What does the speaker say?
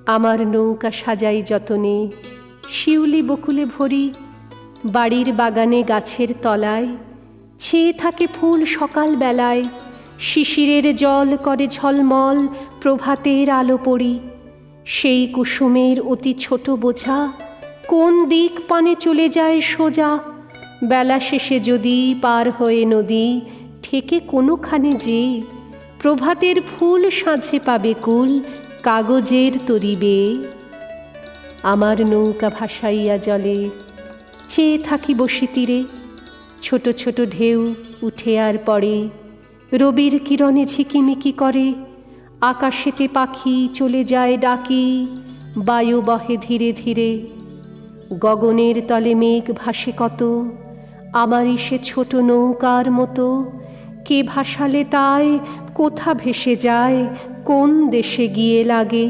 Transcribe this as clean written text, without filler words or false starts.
আমার নৌকা সাজাই যতনে, শিউলি বকুলে ভরি, বাড়ির বাগানে গাছের তলায় ছেয়ে থাকে ফুল সকাল বেলায়, শিশিরের জল করে ঝলমল প্রভাতের আলো পড়ি। সেই কুসুমের অতি ছোট বোঝা কোন দিক পানে চলে যায় সোজা, বেলা শেষে যদি পার হয়ে নদী ঠেকে কোনোখানে যে, প্রভাতের ফুল সাঁঝে পাবে কুল কাগজের তরি বেয়ে। আমার নৌকা ভাসাইয়া জলে চেয়ে থাকি বসে তীরে, ছোট ছোট ঢেউ উঠে আর পড়ে, রবির কিরণে ঝিকিমিকি করে, আকাশেতে পাখি চলে যায় ডাকি, বায়ু বহে ধীরে ধীরে। গগনের তলে মেঘ ভাসে কত, আমারই সে ছোট নৌকার মতো, কে ভাসালে তাই কোথা ভেসে যায়, কোন দেশে গিয়ে লাগে।